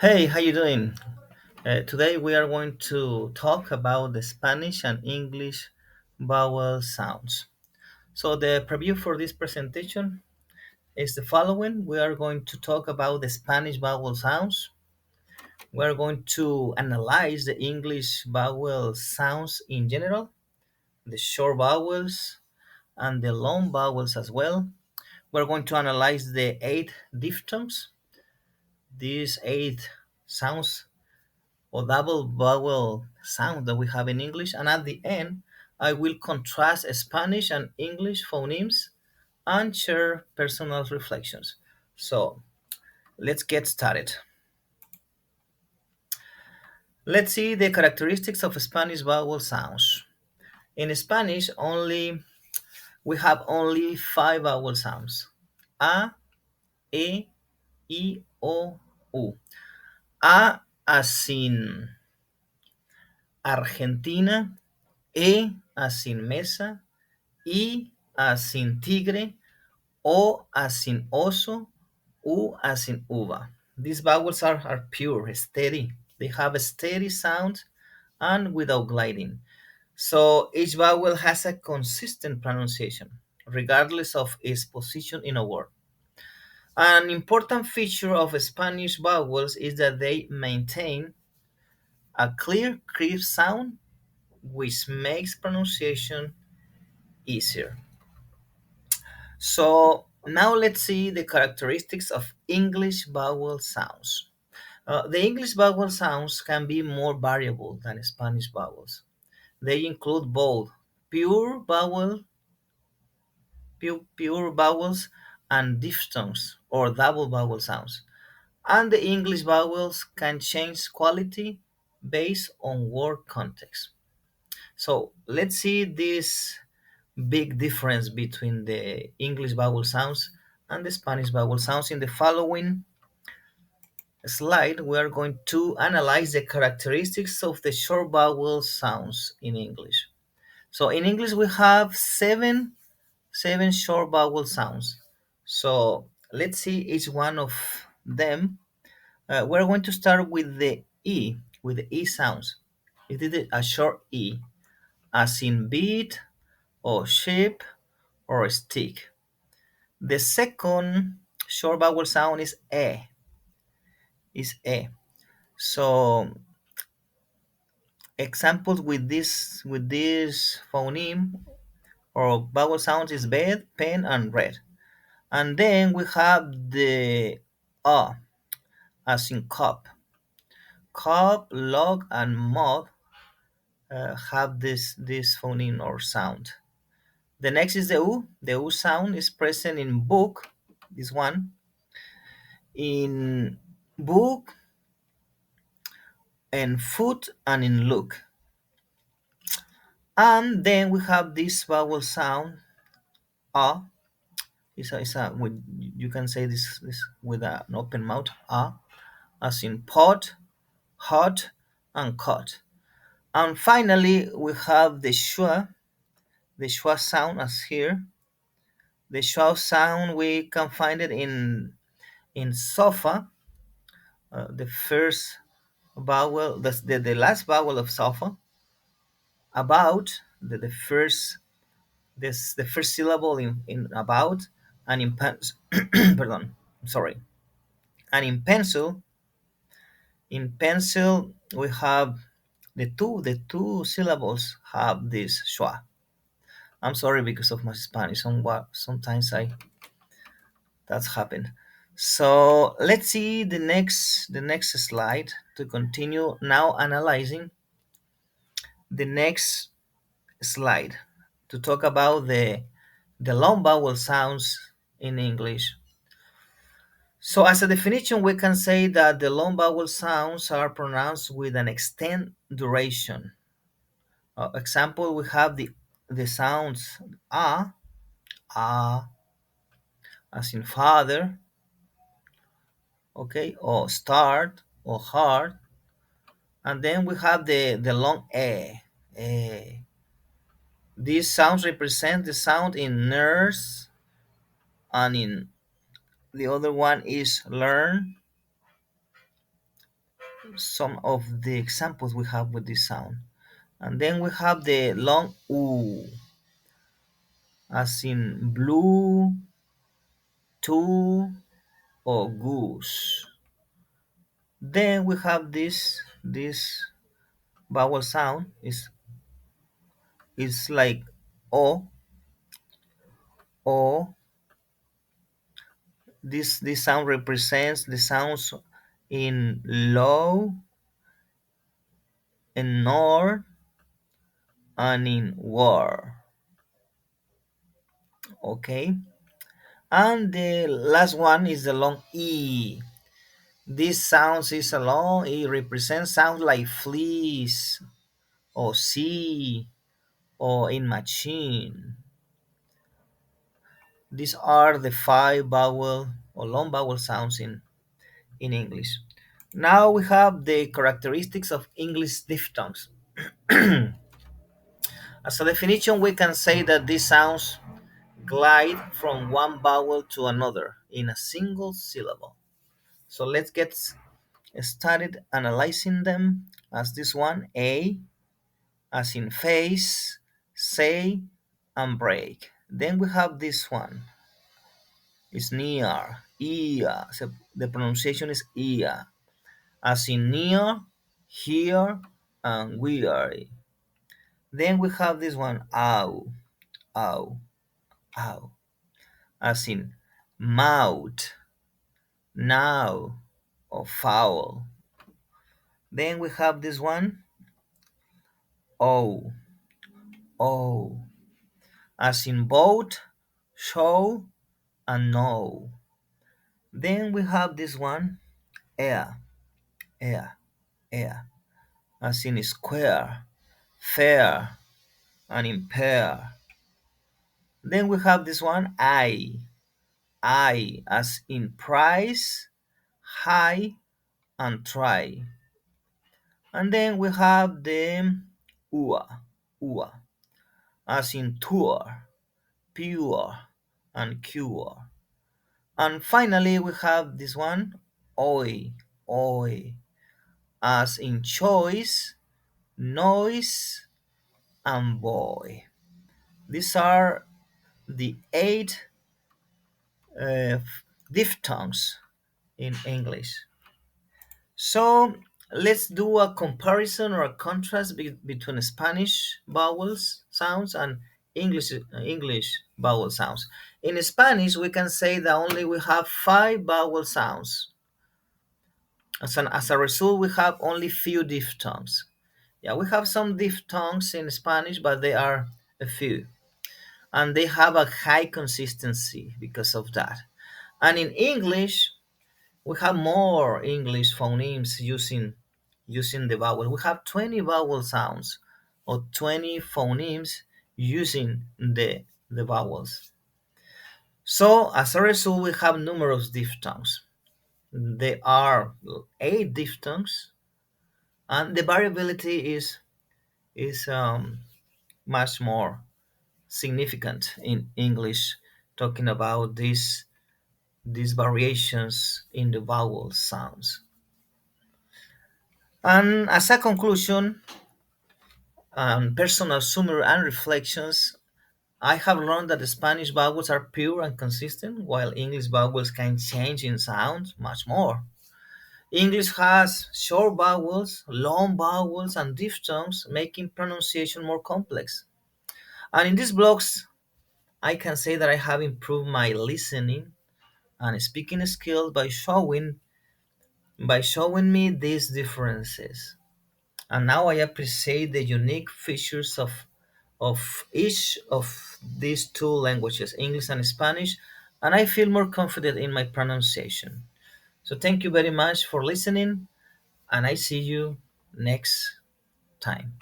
Hey, how you doing? Today we are going to talk about the Spanish and English vowel sounds. So the preview for this presentation is the following. We are going to talk about the Spanish vowel sounds. We are going to analyze the English vowel sounds in general, the short vowels and the long vowels as well. We're going to analyze the eight diphthongs. These eight sounds or double vowel sound that we have in English. And at the end, I will contrast Spanish and English phonemes and share personal reflections. So let's get started. Let's see the characteristics of Spanish vowel sounds. In Spanish, only we have only five vowel sounds: a, e, I, o, u. A as in Argentina, e as in mesa, I as in tigre, O as in oso, U as in uva. These vowels are pure, steady. They have a steady sound and without gliding. So each vowel has a consistent pronunciation, regardless of its position in a word. An important feature of Spanish vowels is that they maintain a clear, crisp sound, which makes pronunciation easier. So now let's see the characteristics of English vowel sounds. The English vowel sounds can be more variable than Spanish vowels. They include both pure vowel, pure vowels and diphthongs or double vowel sounds. And the English vowels can change quality based on word context. So let's see this big difference between the English vowel sounds and the Spanish vowel sounds. In the following slide, we are going to analyze the characteristics of the short vowel sounds in English. So in English, we have seven short vowel sounds. So let's see each one of them. We're going to start with the E sounds. It is a short E, as in beat or sheep or stick. The second short vowel sound is e. So examples with this phoneme or vowel sounds is bed, pen, and red. And then we have the a as in cup. Cup, log, and mug have this phoneme or sound. The next is the u. The u sound is present in book, this one, in book, and foot, and in look. And then we have this vowel sound a. You can say this with an open mouth a, as in pot, hot, and cut. And finally we have the schwa sound as here. The schwa sound we can find it in sofa, the first vowel, the last vowel of sofa, about the first the first syllable in about, and in pardon, sorry, and in pencil we have the two syllables have this schwa. I'm sorry because of my Spanish. Sometimes I that's happened. So let's see the next slide to continue now analyzing the next slide to talk about the long vowel sounds in English. So, as a definition, we can say that the long vowel sounds are pronounced with an extended duration. Example, we have the sounds a, as in father, okay, or start, or heart, and then we have the long eh. These sounds represent the sound in nurse, and in the other one is learn, some of the examples we have with this sound. And then we have the long oo, as in blue, two, or goose. Then we have this vowel sound is like o, o. This sound represents the sounds in low, in nor, and in war. Okay, and the last one is the long e. This sounds is a long e, represents sounds like fleece or sea or in machine. These are the five vowel or long vowel sounds in English. Now we have the characteristics of English diphthongs. As a definition, we can say that these sounds glide from one vowel to another in a single syllable. So let's get started analyzing them as this one, A, as in face, say, and break. Then we have this one, is near, ear. So the pronunciation is ear, as in near, here, and weary. Then we have this one, ow, ow, ow, as in mouth, now, or foul. Then we have this one, oh, oh, as in both, show, and no. Then we have this one, air, air, air, as in square, fair, and impair. Then we have this one, I, as in price, high, and try. And then we have the ua, ua, as in tour, pure, and cure. And finally, we have this one, oi, oi, as in choice, noise, and boy. These are the eight uh, diphthongs in English. So let's do a comparison or a contrast between Spanish vowels sounds and English vowel sounds. In Spanish, we can say that only we have five vowel sounds. As a result, we have only few diphthongs. Yeah, we have some diphthongs in Spanish, but they are a few, and they have a high consistency because of that. And in English, we have more English phonemes using the vowel. We have 20 vowel sounds or 20 phonemes using the vowels. So as a result, we have numerous diphthongs. There are eight diphthongs, and the variability is much more significant in English, talking about these variations in the vowel sounds. And as a conclusion, personal summary and reflections, I have learned that the Spanish vowels are pure and consistent, while English vowels can change in sound much more. English has short vowels, long vowels, and diphthongs, making pronunciation more complex. And in these blogs, I can say that I have improved my listening and speaking skills by showing me these differences. And now I appreciate the unique features of each of these two languages, English and Spanish, and I feel more confident in my pronunciation. So thank you very much for listening, and I see you next time.